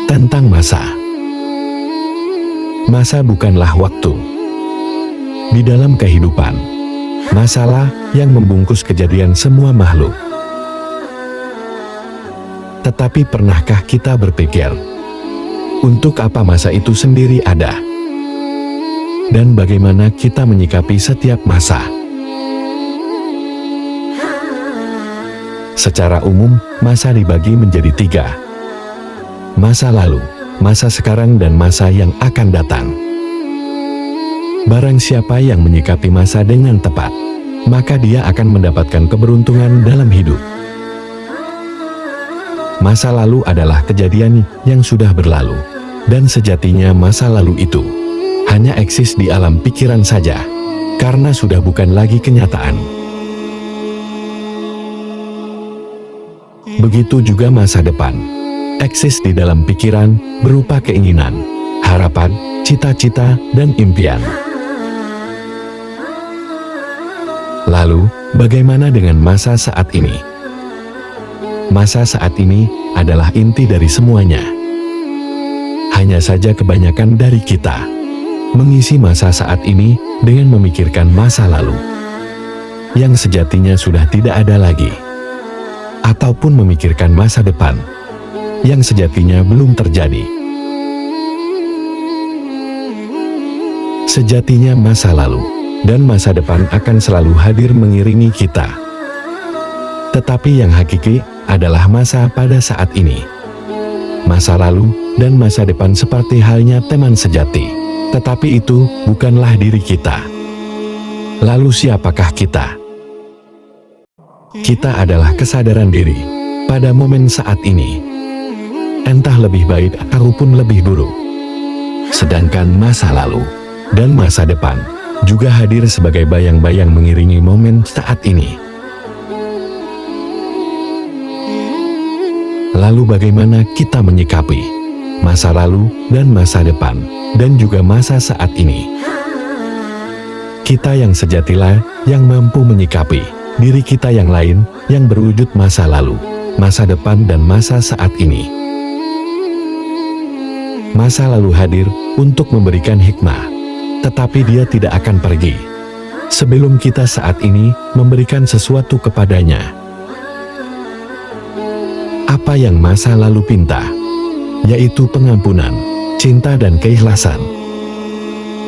Tentang masa. Masa bukanlah waktu. Di dalam kehidupan, masalah yang membungkus kejadian semua makhluk. Tetapi pernahkah kita berpikir, untuk apa masa itu sendiri ada? Dan bagaimana kita menyikapi setiap masa? Secara umum, masa dibagi menjadi 3. Masa lalu, masa sekarang, dan masa yang akan datang. Barang siapa yang menyikapi masa dengan tepat, maka dia akan mendapatkan keberuntungan dalam hidup. Masa lalu adalah kejadian yang sudah berlalu, dan sejatinya masa lalu itu hanya eksis di alam pikiran saja, karena sudah bukan lagi kenyataan. Begitu juga masa depan, eksis di dalam pikiran, berupa keinginan, harapan, cita-cita, dan impian. Lalu, bagaimana dengan masa saat ini? Masa saat ini adalah inti dari semuanya. Hanya saja kebanyakan dari kita mengisi masa saat ini dengan memikirkan masa lalu, yang sejatinya sudah tidak ada lagi. Ataupun memikirkan masa depan, yang sejatinya belum terjadi. Sejatinya masa lalu dan masa depan akan selalu hadir mengiringi kita. Tetapi yang hakiki adalah masa pada saat ini. Masa lalu dan masa depan seperti halnya teman sejati, tetapi itu bukanlah diri kita. Lalu siapakah kita? Kita adalah kesadaran diri pada momen saat ini, entah lebih baik ataupun lebih buruk. Sedangkan masa lalu dan masa depan juga hadir sebagai bayang-bayang mengiringi momen saat ini. Lalu bagaimana kita menyikapi masa lalu dan masa depan, dan juga masa saat ini? Kita yang sejatilah yang mampu menyikapi diri kita yang lain, yang berwujud masa lalu, masa depan, dan masa saat ini. Masa lalu hadir untuk memberikan hikmah, tetapi dia tidak akan pergi sebelum kita saat ini memberikan sesuatu kepadanya. Apa yang masa lalu pinta, yaitu pengampunan, cinta, dan keikhlasan.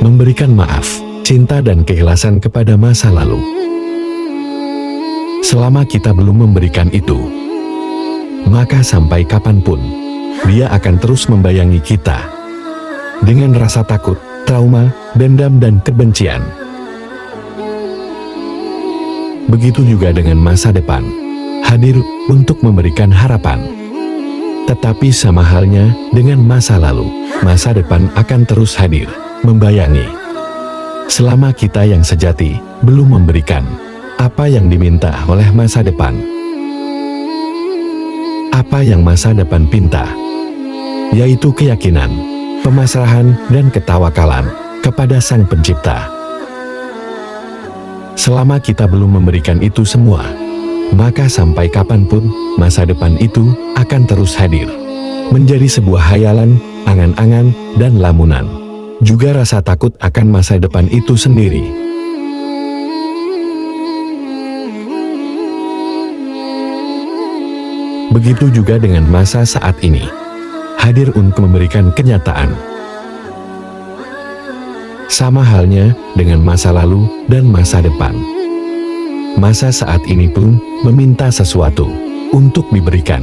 Memberikan maaf, cinta, dan keikhlasan kepada masa lalu. Selama kita belum memberikan itu, maka sampai kapanpun, dia akan terus membayangi kita dengan rasa takut, trauma, dendam, dan kebencian. Begitu juga dengan masa depan, hadir untuk memberikan harapan. Tetapi sama halnya dengan masa lalu, masa depan akan terus hadir, membayangi. Selama kita yang sejati belum memberikan apa yang diminta oleh masa depan. Apa yang masa depan pinta, yaitu keyakinan, pemasrahan, dan ketawakalan kepada Sang Pencipta. Selama kita belum memberikan itu semua, maka sampai kapanpun masa depan itu akan terus hadir, menjadi sebuah hayalan, angan-angan, dan lamunan. Juga rasa takut akan masa depan itu sendiri. Begitu juga dengan masa saat ini, hadir untuk memberikan kenyataan. Sama halnya dengan masa lalu dan masa depan. Masa saat ini pun meminta sesuatu untuk diberikan.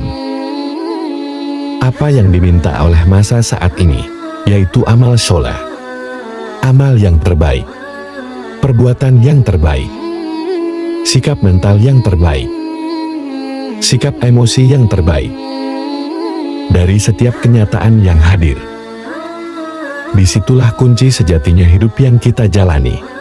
Apa yang diminta oleh masa saat ini, yaitu amal soleh, amal yang terbaik, perbuatan yang terbaik, sikap mental yang terbaik, sikap emosi yang terbaik dari setiap kenyataan yang hadir. Disitulah kunci sejatinya hidup yang kita jalani.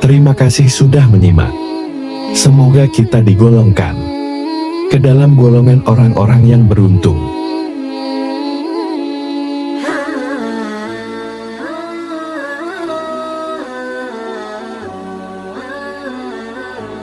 Terima kasih sudah menyimak. Semoga kita digolongkan ke dalam golongan orang-orang yang beruntung.